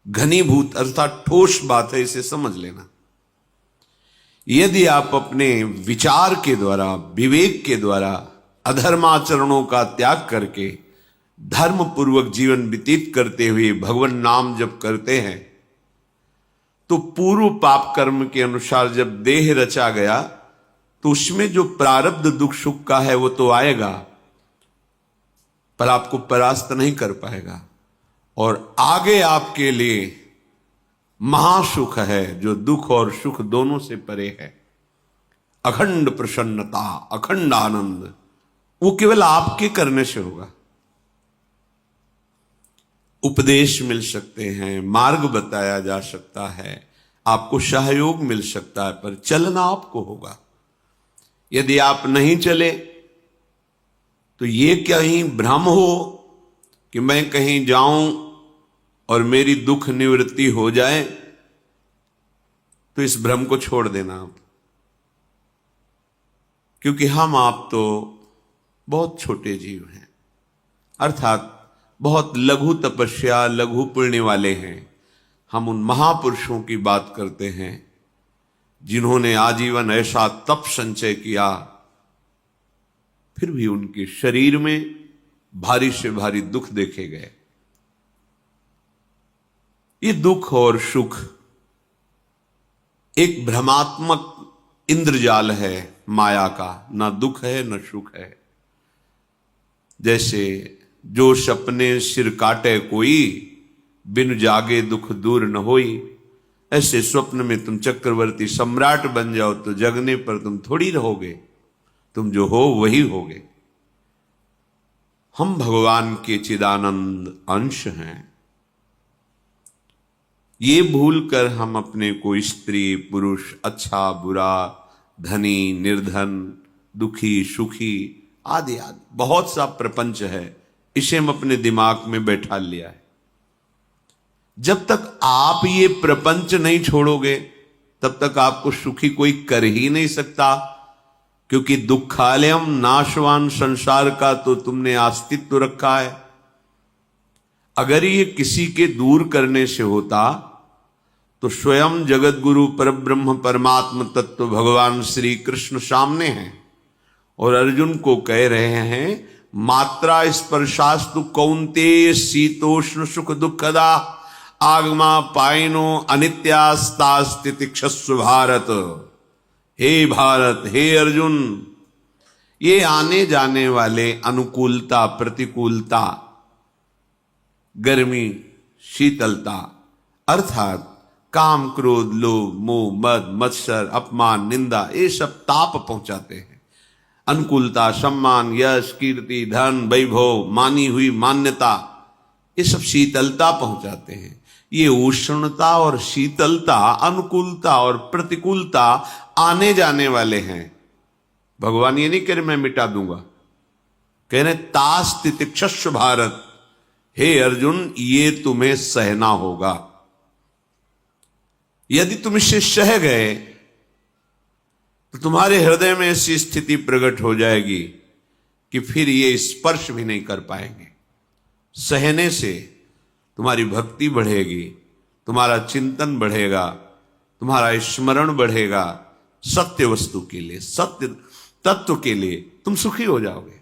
घनीभूत अर्थात ठोस बात है, इसे समझ लेना। यदि आप अपने विचार के द्वारा, विवेक के द्वारा अधर्माचरणों का त्याग करके धर्म पूर्वक जीवन व्यतीत करते हुए भगवान नाम जप करते हैं, तो पूर्व पाप कर्म के अनुसार जब देह रचा गया तो उसमें जो प्रारब्ध दुख सुख का है वो तो आएगा, पर आपको परास्त नहीं कर पाएगा। और आगे आपके लिए महासुख है जो दुख और सुख दोनों से परे है। अखंड प्रसन्नता, अखंड आनंद, वो केवल आपके करने से होगा। उपदेश मिल सकते हैं, मार्ग बताया जा सकता है, आपको सहयोग मिल सकता है, पर चलना आपको होगा। यदि आप नहीं चले तो ये कहीं भ्रम हो कि मैं कहीं जाऊं और मेरी दुख निवृत्ति हो जाए, तो इस भ्रम को छोड़ देना आप। क्योंकि हम आप तो बहुत छोटे जीव हैं, अर्थात बहुत लघु तपस्या, लघु पुण्य वाले हैं। हम उन महापुरुषों की बात करते हैं जिन्होंने आजीवन ऐसा तप संचय किया, फिर भी उनके शरीर में भारी से भारी दुख देखे गए। ये दुख और सुख एक भ्रमात्मक इंद्रजाल है माया का, ना दुख है न सुख है। जैसे जो सपने सिर काटे कोई, बिन जागे दुख दूर न होई। ऐसे स्वप्न में तुम चक्रवर्ती सम्राट बन जाओ तो जगने पर तुम थोड़ी रहोगे, तुम जो हो वही होगे। हम भगवान के चिदानंद अंश हैं। ये भूल कर हम अपने को स्त्री पुरुष, अच्छा बुरा, धनी निर्धन, दुखी सुखी आदि आदि बहुत सा प्रपंच है, इसे हम अपने दिमाग में बैठा लिया है। जब तक आप ये प्रपंच नहीं छोड़ोगे तब तक आपको सुखी कोई कर ही नहीं सकता, क्योंकि दुखालयम नाशवान संसार का तो तुमने अस्तित्व रखा है। अगर ये किसी के दूर करने से होता तो स्वयं जगत गुरु परब्रह्म परमात्म तत्व भगवान श्री कृष्ण सामने हैं और अर्जुन को कह रहे हैं, मात्रा स्पर्शास्तु कौन्तेय शीतोष्ण सुख दुखदा आगमा पायनो अनित्यास्तास्तितिक्षस्व भारत। हे भारत, हे अर्जुन, ये आने जाने वाले अनुकूलता प्रतिकूलता, गर्मी शीतलता, अर्थात काम क्रोध लोभ मोह मद मत्सर अपमान निंदा, ये सब ताप पहुंचाते हैं। अनुकूलता सम्मान यश कीर्ति धन वैभव, मानी हुई मान्यता, ये सब शीतलता पहुंचाते हैं। ये उष्णता और शीतलता, अनुकूलता और प्रतिकूलता आने जाने वाले हैं। भगवान ये नहीं कह रहे मैं मिटा दूंगा, कह रहे तास तितिक्षस्व भारत, हे अर्जुन ये तुम्हें सहना होगा। यदि तुम इसे सह गए तो तुम्हारे हृदय में ऐसी स्थिति प्रकट हो जाएगी कि फिर ये स्पर्श भी नहीं कर पाएंगे। सहने से तुम्हारी भक्ति बढ़ेगी, तुम्हारा चिंतन बढ़ेगा, तुम्हारा स्मरण बढ़ेगा, सत्य वस्तु के लिए, सत्य तत्व के लिए तुम सुखी हो जाओगे।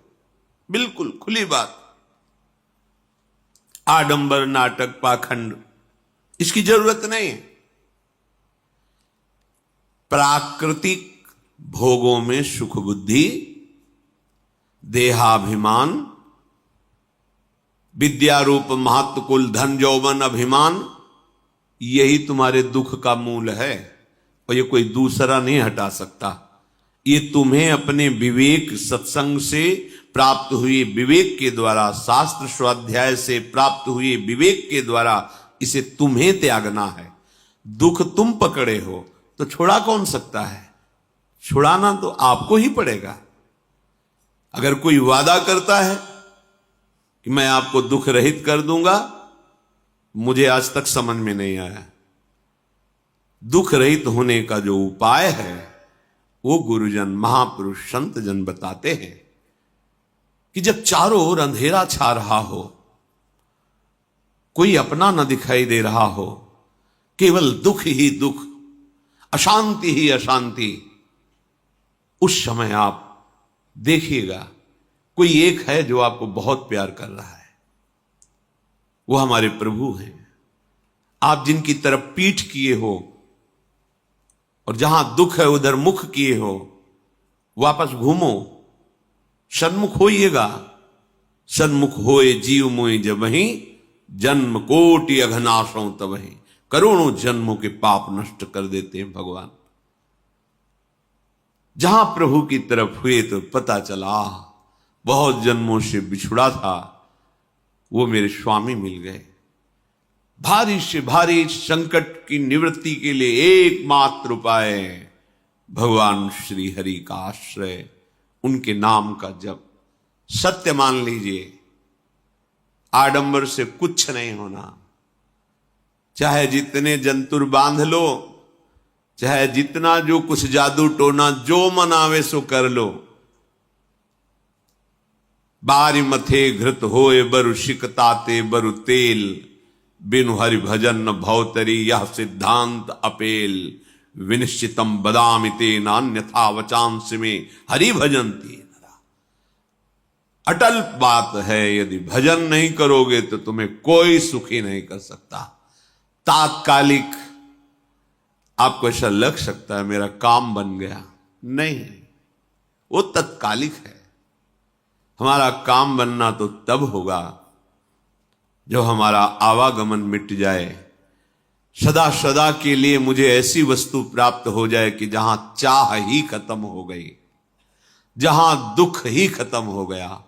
बिल्कुल खुली बात। आडंबर नाटक पाखंड इसकी जरूरत नहीं है। प्राकृतिक भोगों में सुख बुद्धि, देहाभिमान, विद्यारूप महत्व कुल धन यौवन अभिमान, यही तुम्हारे दुख का मूल है और ये कोई दूसरा नहीं हटा सकता। ये तुम्हें अपने विवेक सत्संग से प्राप्त हुए विवेक के द्वारा, शास्त्र स्वाध्याय से प्राप्त हुए विवेक के द्वारा इसे तुम्हें त्यागना है। दुख तुम पकड़े हो तो छुड़ा कौन सकता है? छुड़ाना तो आपको ही पड़ेगा। अगर कोई वादा करता है कि मैं आपको दुख रहित कर दूंगा, मुझे आज तक समझ में नहीं आया। दुख रहित होने का जो उपाय है वो गुरुजन महापुरुष संत जन बताते हैं कि जब चारों ओर अंधेरा छा रहा हो कोई अपना न दिखाई दे रहा हो, केवल दुख ही दुख, अशांति ही अशांति, उस समय आप देखिएगा कोई एक है जो आपको बहुत प्यार कर रहा है। वो हमारे प्रभु हैं। आप जिनकी तरफ पीठ किए हो और जहां दुख है उधर मुख किए हो, वापस घूमो, सन्मुख होइएगा। सन्मुख होए जीव मोहि जबहि, जन्म कोटि अघनाशों तबहि। करोड़ों जन्मों के पाप नष्ट कर देते हैं भगवान। जहां प्रभु की तरफ हुए तो पता चला बहुत जन्मों से बिछुड़ा था, वो मेरे स्वामी मिल गए। भारी से भारी संकट की निवृत्ति के लिए एकमात्र उपाय भगवान श्री हरि का आश्रय, उनके नाम का जप। सत्य मान लीजिए, आडंबर से कुछ नहीं होना। चाहे जितने जंतुर बांध लो, चाहे जितना जो कुछ जादू टोना जो मनावे सो कर लो, बारी मथे घृत होए बरु शिकताते बरु तेल, बिनु हरि भजन न भवतरी यह सिद्धांत अपेल। विनिश्चितम बदामिते नान्यथा वचांस में हरि भजंती। अटल बात है, यदि भजन नहीं करोगे तो तुम्हें कोई सुखी नहीं कर सकता। तात्कालिक आपको ऐसा लग सकता है मेरा काम बन गया, नहीं, वो तत्कालिक है। हमारा काम बनना तो तब होगा जो हमारा आवागमन मिट जाए, सदा सदा के लिए मुझे ऐसी वस्तु प्राप्त हो जाए कि जहां चाह ही खत्म हो गई, जहां दुख ही खत्म हो गया।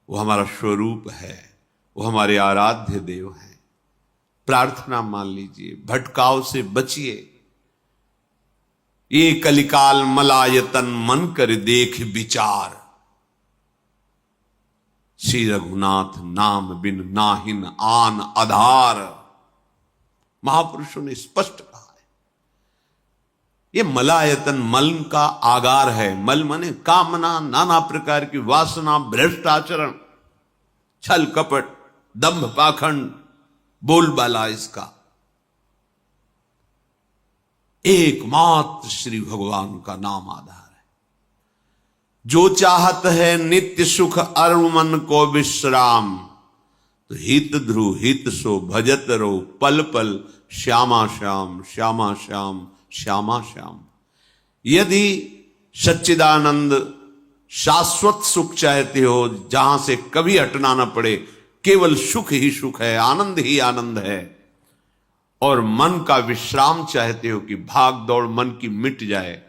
वो हमारा स्वरूप है, वो हमारे आराध्य देव हैं। प्रार्थना मान लीजिए, भटकाव से बचिए। ये कलिकाल मलायतन मन कर देख विचार, श्री रघुनाथ नाम बिन नाहिन आन आधार। महापुरुषों ने स्पष्ट कहा है। ये मलायतन मल का आगार है। मल माने कामना, नाना प्रकार की वासना, भ्रष्ट आचरण, छल कपट, दंभ पाखंड, बोलबाला, इसका एकमात्र श्री भगवान का नाम आधार है। जो चाहत है नित्य सुख अरु मन को विश्राम, तो हित ध्रुव हित सो भजत रो पल पल श्यामा श्याम श्यामा श्याम श्यामा श्याम। यदि सच्चिदानंद शाश्वत सुख चाहते हो, जहां से कभी हटना ना पड़े, केवल सुख ही सुख है, आनंद ही आनंद है, और मन का विश्राम चाहते हो कि भाग दौड़ मन की मिट जाए,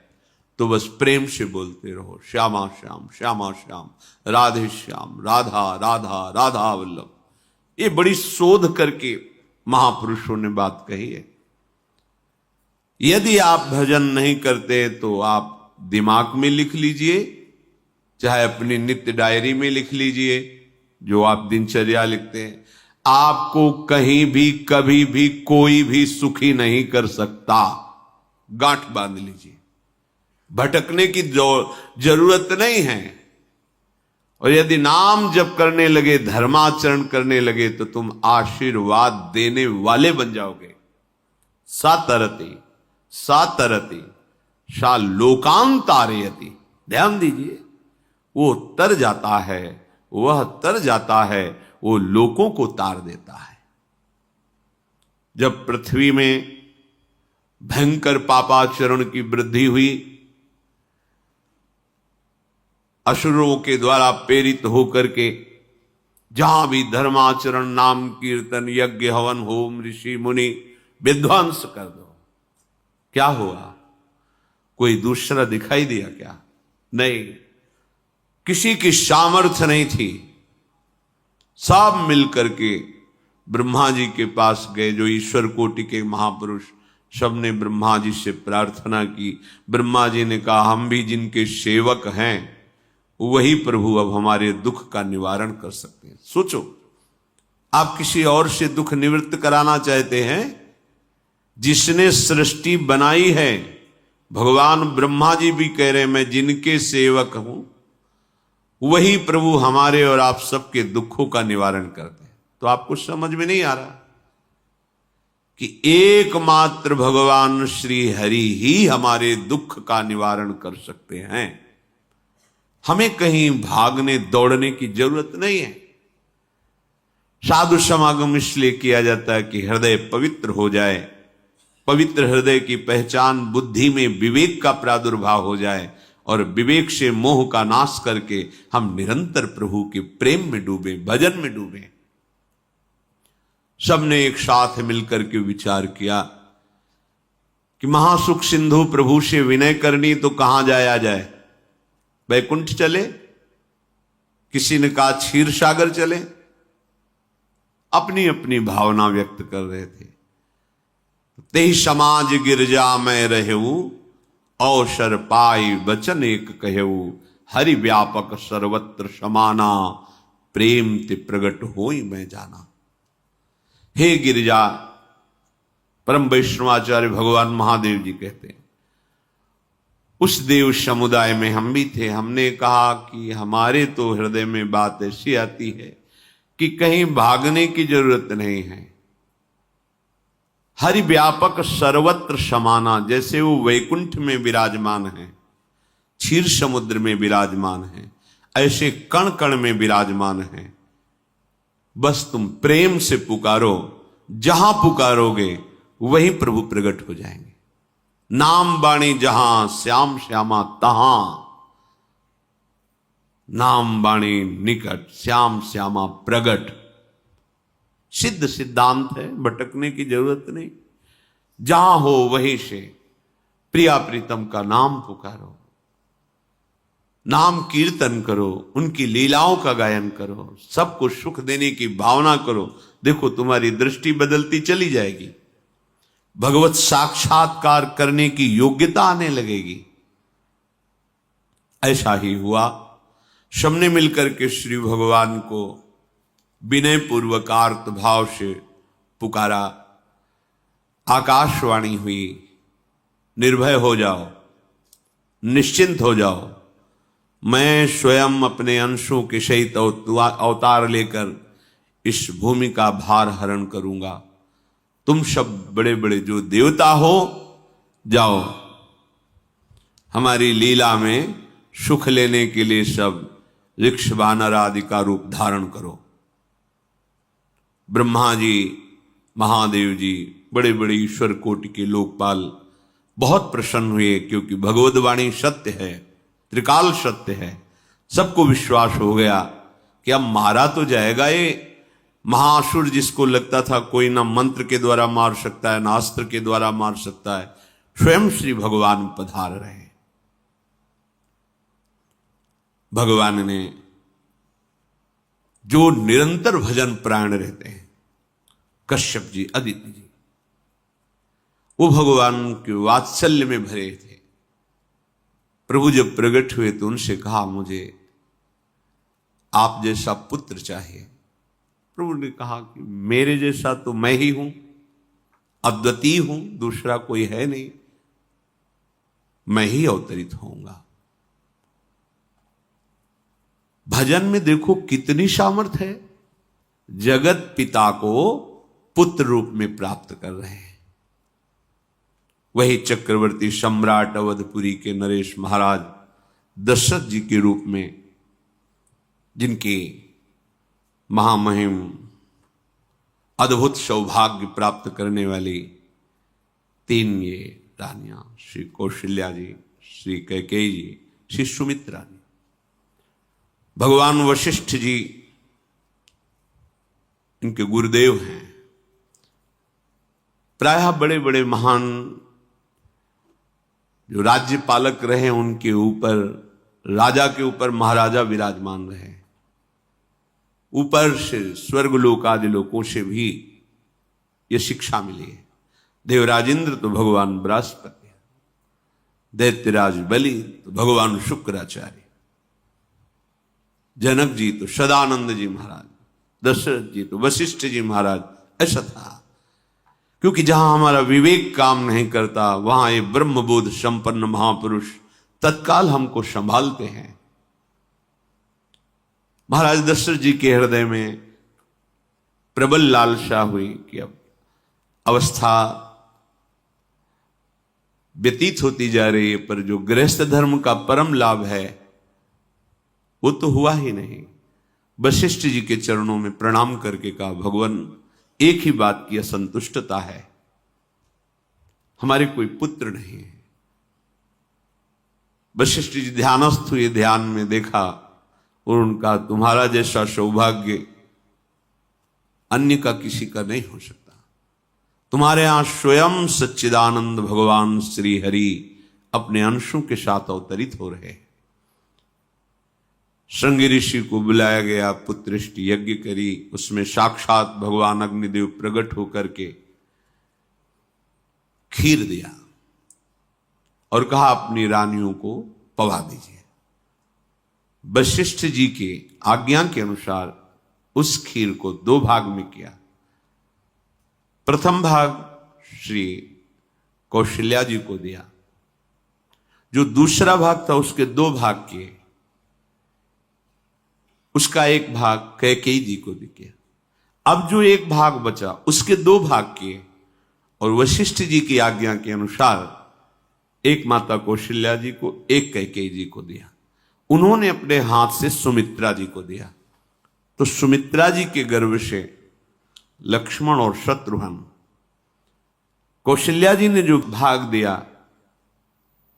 तो बस प्रेम से बोलते रहो श्यामा श्याम श्यामा श्याम, राधे श्याम, राधा राधा राधा वल्लभ। ये बड़ी शोध करके महापुरुषों ने बात कही है। यदि आप भजन नहीं करते तो आप दिमाग में लिख लीजिए, चाहे अपनी नित्य डायरी में लिख लीजिए, जो आप दिनचर्या लिखते हैं। आपको कहीं भी कभी भी कोई भी सुखी नहीं कर सकता। गांठ बांध लीजिए, भटकने की जरूरत नहीं है। और यदि नाम जप करने लगे, धर्माचरण करने लगे, तो तुम आशीर्वाद देने वाले बन जाओगे। सातरति सातरति सा लोकांतारयति। ध्यान दीजिए, वो तर जाता है, वह तर जाता है, वो लोकों को तार देता है। जब पृथ्वी में भयंकर पापाचरण की वृद्धि हुई, असुरों के द्वारा प्रेरित होकर के जहां भी धर्माचरण, नाम कीर्तन, यज्ञ, हवन, होम, ऋषि मुनि विध्वंस कर दो, क्या हुआ? कोई दूसरा दिखाई दिया क्या? नहीं, किसी की सामर्थ्य नहीं थी। सब मिलकर के ब्रह्मा जी के पास गए, जो ईश्वर कोटि के महापुरुष, सबने ब्रह्मा जी से प्रार्थना की। ब्रह्मा जी ने कहा, हम भी जिनके सेवक हैं, वही प्रभु अब हमारे दुख का निवारण कर सकते हैं। सोचो, आप किसी और से दुख निवृत्त कराना चाहते हैं? जिसने सृष्टि बनाई है, भगवान ब्रह्मा जी भी कह रहे हैं, मैं जिनके सेवक हूं, वही प्रभु हमारे और आप सबके दुखों का निवारण करते हैं। तो आपको समझ में नहीं आ रहा कि एकमात्र भगवान श्री हरि ही हमारे दुख का निवारण कर सकते हैं। हमें कहीं भागने दौड़ने की जरूरत नहीं है। साधु समागम इसलिए किया जाता है कि हृदय पवित्र हो जाए, पवित्र हृदय की पहचान बुद्धि में विवेक का प्रादुर्भाव हो जाए और विवेक से मोह का नाश करके हम निरंतर प्रभु के प्रेम में डूबे, भजन में डूबे। सबने एक साथ मिलकर के विचार किया कि महासुख सिंधु प्रभु से विनय करनी तो कहां जाया जाए, वैकुंठ चले, किसी ने कहा क्षीर सागर चले, अपनी अपनी भावना व्यक्त कर रहे थे। तेहि समाज गिरजा में रहू, अवसर पाई वचन एक कहू, हरि व्यापक सर्वत्र समाना, प्रेम ते प्रगट होई मैं जाना। हे गिरिजा, परम वैष्णवाचार्य भगवान महादेव जी कहते हैं, उस देव समुदाय में हम भी थे। हमने कहा कि हमारे तो हृदय में बात ऐसी आती है कि कहीं भागने की जरूरत नहीं है। हरि व्यापक सर्वत्र समाना, जैसे वो वैकुंठ में विराजमान है, क्षीर समुद्र में विराजमान है, ऐसे कण कण में विराजमान है। बस तुम प्रेम से पुकारो, जहां पुकारोगे वहीं प्रभु प्रकट हो जाएंगे। नाम बाणी जहां श्याम श्यामा तहां, नाम बाणी निकट श्याम श्यामा प्रगट। सिद्ध सिद्धांत है, भटकने की जरूरत नहीं। जहां हो वहीं से प्रिया प्रीतम का नाम पुकारो, नाम कीर्तन करो, उनकी लीलाओं का गायन करो, सबको सुख देने की भावना करो। देखो तुम्हारी दृष्टि बदलती चली जाएगी, भगवत साक्षात्कार करने की योग्यता आने लगेगी। ऐसा ही हुआ। सबने मिलकर के श्री भगवान को विनय पूर्वक आर्त भाव से पुकारा। आकाशवाणी हुई, निर्भय हो जाओ, निश्चिंत हो जाओ, मैं स्वयं अपने अंशों के सहित अवतार लेकर इस भूमि का भार हरण करूंगा। तुम सब बड़े बड़े जो देवता हो, जाओ हमारी लीला में सुख लेने के लिए सब ऋक्ष वानर आदि का रूप धारण करो। ब्रह्मा जी, महादेव जी, बड़े बड़े ईश्वर कोटि के लोकपाल बहुत प्रसन्न हुए, क्योंकि भगवद वाणी सत्य है, त्रिकाल सत्य है। सबको विश्वास हो गया कि अब मारा तो जाएगा ये महासुर, जिसको लगता था कोई ना मंत्र के द्वारा मार सकता है, ना अस्त्र के द्वारा मार सकता है। स्वयं श्री भगवान पधार रहे। भगवान ने जो निरंतर भजन प्राण रहते हैं, कश्यप जी, अदिति जी, वो भगवान के वात्सल्य में भरे थे। प्रभु जब प्रकट हुए तो उनसे कहा, मुझे आप जैसा पुत्र चाहिए। प्रभु ने कहा कि मेरे जैसा तो मैं ही हूं, अद्वितीय हूं, दूसरा कोई है नहीं, मैं ही अवतरित होऊंगा। भजन में देखो कितनी सामर्थ्य है। जगत पिता को पुत्र रूप में प्राप्त कर रहे हैं। वही चक्रवर्ती सम्राट अवधपुरी के नरेश महाराज दशरथ जी के रूप में, जिनकी महामहिम अद्भुत सौभाग्य प्राप्त करने वाली तीन ये रानियां, श्री कौशल्या जी, श्री कैकेयी जी, श्री सुमित्रा जी। भगवान वशिष्ठ जी इनके गुरुदेव हैं। प्रायः बड़े बड़े महान जो राज्य पालक रहे, उनके ऊपर, राजा के ऊपर महाराजा विराजमान रहे। ऊपर से स्वर्गलोक आदि लोकों से भी यह शिक्षा मिली है। देवराजेंद्र तो भगवान बृहस्पति, दैत्यराज बलि तो भगवान शुक्राचार्य, जनक जी तो सदानंद जी महाराज, दशरथ जी तो वशिष्ठ जी महाराज। ऐसा था, क्योंकि जहां हमारा विवेक काम नहीं करता, वहां ये ब्रह्मबोध संपन्न महापुरुष तत्काल हमको संभालते हैं। महाराज दशरथ जी के हृदय में प्रबल लालसा हुई कि अब अवस्था व्यतीत होती जा रही है, पर जो गृहस्थ धर्म का परम लाभ है वो तो हुआ ही नहीं। वशिष्ठ जी के चरणों में प्रणाम करके कहा, भगवान एक ही बात की असंतुष्टता है, हमारे कोई पुत्र नहीं है। वशिष्ठ जी ध्यानस्थ हुए, ध्यान में देखा और उनका, तुम्हारा जैसा सौभाग्य अन्य का किसी का नहीं हो सकता। तुम्हारे यहां स्वयं सच्चिदानंद भगवान श्री हरि अपने अंशों के साथ अवतरित हो रहे। श्रृंगी ऋषि को बुलाया गया, पुत्रष्टि यज्ञ करी, उसमें साक्षात भगवान अग्निदेव प्रकट होकर के खीर दिया और कहा अपनी रानियों को पवा दीजिए। वशिष्ठ जी के आज्ञा के अनुसार उस खीर को 2 भाग में किया। प्रथम भाग श्री कौशल्या जी को दिया, जो दूसरा भाग था उसके 2 भाग किए, उसका 1 भाग कैकेयी जी को दिया। अब जो 1 भाग बचा उसके 2 भाग किए और वशिष्ठ जी की आज्ञा के अनुसार एक माता कौशल्या जी को, एक कैकेयी जी को दिया। उन्होंने अपने हाथ से सुमित्रा जी को दिया, तो सुमित्रा जी के गर्भ से लक्ष्मण और शत्रुघ्न, कौशल्या जी ने जो भाग दिया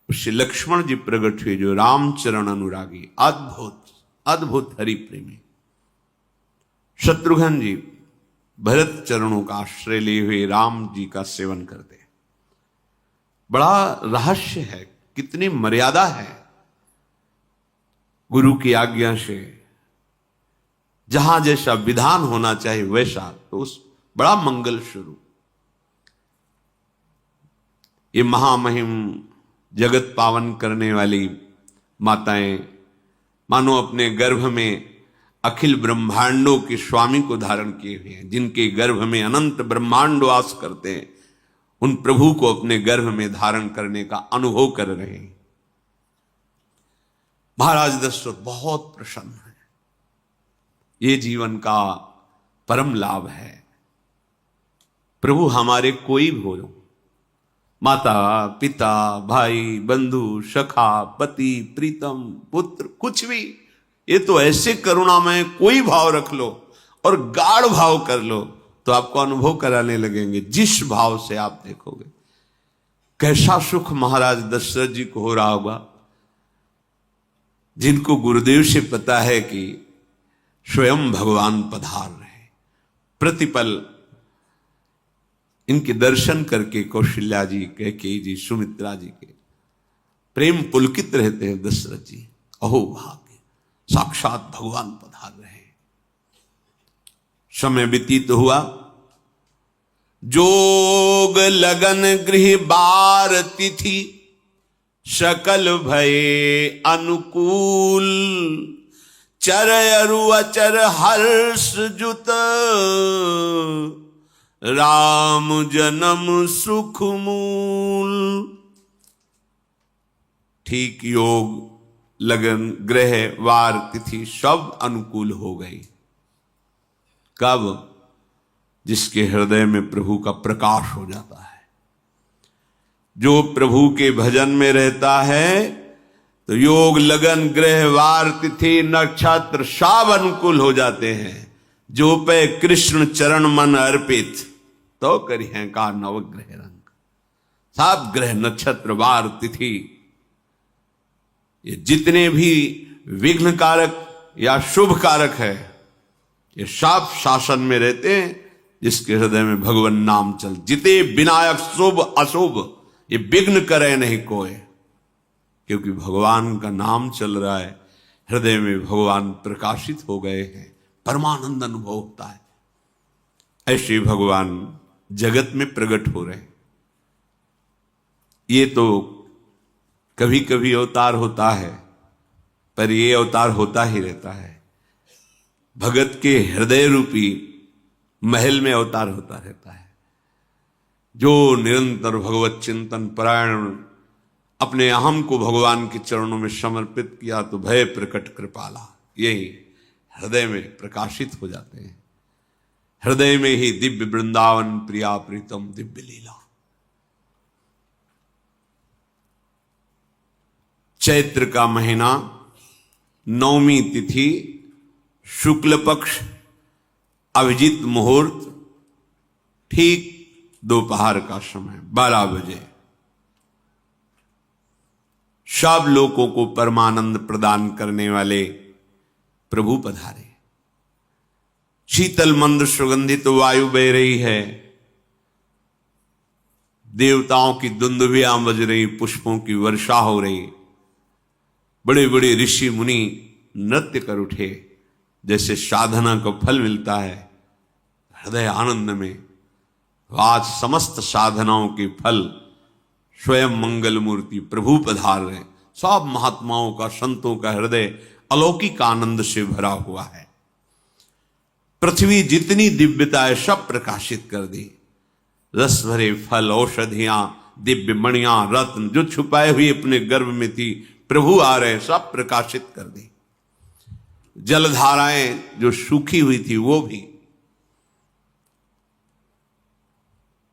उससे लक्ष्मण जी प्रकट हुए, जो रामचरण अनुरागी, अद्भुत अद्भुत हरि प्रेमी। शत्रुघ्न जी भरत चरणों का आश्रय लिए हुए राम जी का सेवन करते। बड़ा रहस्य है, कितनी मर्यादा है गुरु की आज्ञा से। जहां जैसा विधान होना चाहिए वैसा, तो उस बड़ा मंगल शुरू। ये महामहिम जगत पावन करने वाली माताएं मानो अपने गर्भ में अखिल ब्रह्मांडों के स्वामी को धारण किए हुए हैं, जिनके गर्भ में अनंत ब्रह्मांड वास करते हैं, उन प्रभु को अपने गर्भ में धारण करने का अनुभव कर रहे हैं। महाराज दशरथ बहुत प्रसन्न है। ये जीवन का परम लाभ है। प्रभु हमारे कोई भी हो, माता पिता भाई बंधु सखा पति प्रीतम पुत्र, कुछ भी, ये तो ऐसे करुणामय कोई भाव रख लो और गाढ़ भाव कर लो तो आपको अनुभव कराने लगेंगे। जिस भाव से आप देखोगे कैसा सुख महाराज दशरथ जी को हो रहा होगा, जिनको गुरुदेव से पता है कि स्वयं भगवान पधार रहे। प्रतिपल इनके दर्शन करके कौशल्या जी, कैकेयी जी, सुमित्रा जी के प्रेम पुलकित रहते हैं। दशरथ जी, अहो भाग्य, साक्षात भगवान पधार रहे। समय व्यतीत हुआ, जोग लगन गृह बार तिथि सकल भये अनुकूल, चर अरु अचर हर्ष जुत राम जन्म सुख मूल। ठीक योग लगन ग्रह वार तिथि सब अनुकूल हो गई। कब? जिसके हृदय में प्रभु का प्रकाश हो जाता है। जो प्रभु के भजन में रहता है तो योग लगन ग्रह वार तिथि नक्षत्र सब अनुकूल हो जाते हैं। जो पे कृष्ण चरण मन अर्पित तो करी है का नवग्रह रंग। सब ग्रह नक्षत्र वार तिथि ये जितने भी विघ्न कारक या शुभ कारक है, ये सब शासन में रहते हैं जिसके हृदय में भगवान नाम चल। जिते विनायक शुभ अशुभ ये विघ्न करे नहीं कोई, क्योंकि भगवान का नाम चल रहा है, हृदय में भगवान प्रकाशित हो गए हैं, परमानंद अनुभव होता है। ऐसे भगवान जगत में प्रकट हो रहे हैं। ये तो कभी कभी अवतार होता है, पर ये अवतार होता ही रहता है। भगत के हृदय रूपी महल में अवतार होता रहता है। जो निरंतर भगवत चिंतन परायण अपने अहम को भगवान के चरणों में समर्पित किया तो भय प्रकट कृपाला, यही हृदय में प्रकाशित हो जाते हैं। हृदय में ही दिव्य वृंदावन प्रिया प्रीतम दिव्य लीला। चैत्र का महीना, नवमी तिथि, शुक्ल पक्ष, अभिजीत मुहूर्त, ठीक दोपहर का समय 12 बजे सब लोगों को परमानंद प्रदान करने वाले प्रभु पधारे। शीतल मंद सुगंधित वायु बह रही है, देवताओं की दुंदुभियां बज रही, पुष्पों की वर्षा हो रही, बड़े बड़े ऋषि मुनि नृत्य कर उठे। जैसे साधना को फल मिलता है हृदय आनंद में, आज समस्त साधनाओं के फल स्वयं मंगल मूर्ति प्रभु पधार रहे। सब महात्माओं का, संतों का हृदय अलौकिक आनंद से भरा हुआ है। पृथ्वी जितनी दिव्यता है सब प्रकाशित कर दी। रस भरे फल, औषधियां, दिव्य मणियां, रत्न जो छुपाए हुए अपने गर्भ में थी, प्रभु आ रहे, सब प्रकाशित कर दी। जलधाराएं जो सूखी हुई थी वो भी।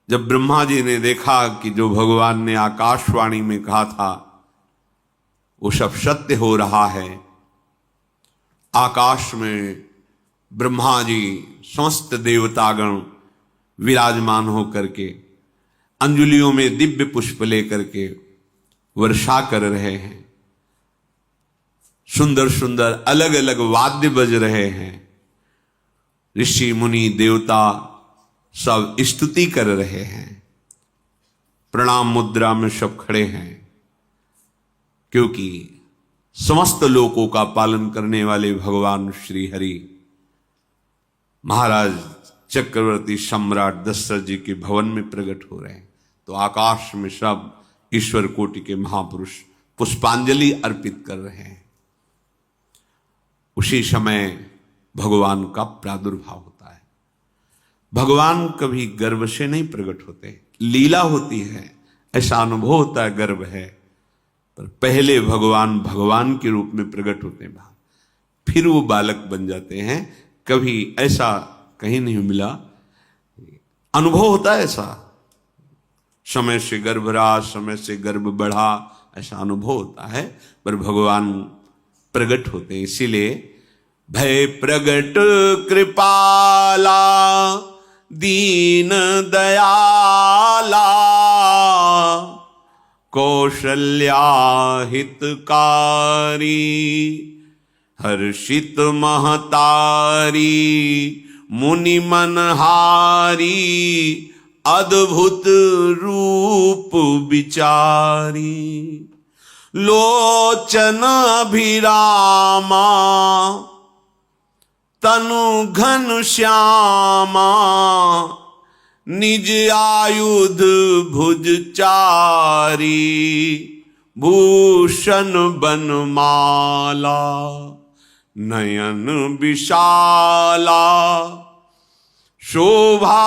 जब ब्रह्मा जी ने देखा कि जो भगवान ने आकाशवाणी में कहा था वो सब सत्य हो रहा है, आकाश में ब्रह्मा जी समस्त देवतागण विराजमान होकर के अंजलियों में दिव्य पुष्प लेकर के वर्षा कर रहे हैं। सुंदर सुंदर अलग अलग वाद्य बज रहे हैं। ऋषि मुनि देवता सब स्तुति कर रहे हैं। प्रणाम मुद्रा में सब खड़े हैं, क्योंकि समस्त लोकों का पालन करने वाले भगवान श्री हरि महाराज चक्रवर्ती सम्राट दशरथ जी के भवन में प्रकट हो रहे हैं। तो आकाश में सब ईश्वर कोटि के महापुरुष पुष्पांजलि अर्पित कर रहे हैं। उसी समय भगवान का प्रादुर्भाव होता है। भगवान कभी गर्भ से नहीं प्रकट होते, लीला होती है, ऐसा अनुभव होता है गर्भ है, पर पहले भगवान भगवान के रूप में प्रकट होते हैं, फिर वो बालक बन जाते हैं। कभी ऐसा कहीं नहीं मिला, अनुभव होता है ऐसा, समय से गर्भ रहा, समय से गर्भ बढ़ा, ऐसा अनुभव होता है, पर भगवान प्रकट होते हैं। इसीलिए भय प्रगट कृपाला दीन दयाला कौशल्या हितकारी हर्षित महतारी मुनि मनहारी अद्भुत रूप विचारी लोचन अभिरामा तनु घन श्यामा निज आयुध भुज चारी भूषण बनमाला नयन विशाला शोभा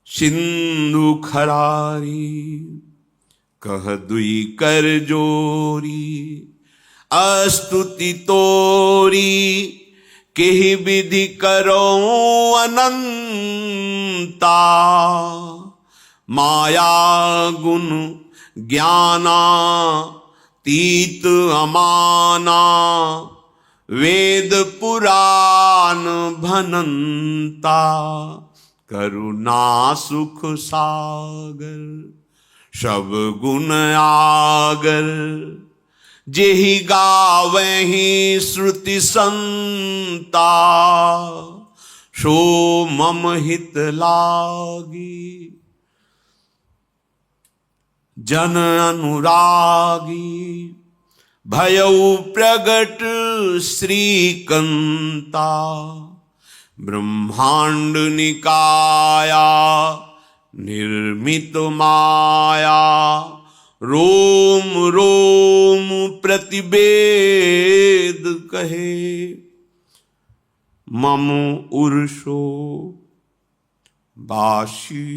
सिंधु खरारी कह दुई कर जोरी अस्तुति तोरी केहि विधि करो अनंता माया गुण ज्ञाना तीत अमाना वेद पुराण भनंता करुणा सुख सागर सब गुण आगर जेहि गावहि श्रुति संता सो मम हित लागी जन अनुरागी भयउ प्रगट श्रीकंता ब्रह्मांड निकाया निर्मित माया रोम रोम प्रतिवेद कहे मम उर्षो बाशी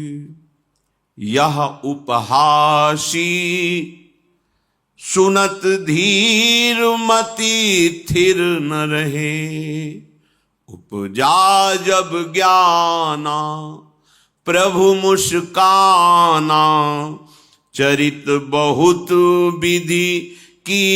यह उपहासी सुनत धीर मति थिर न रहे। उपजा जब ज्ञाना प्रभु मुस्काना, चरित बहुत विधि की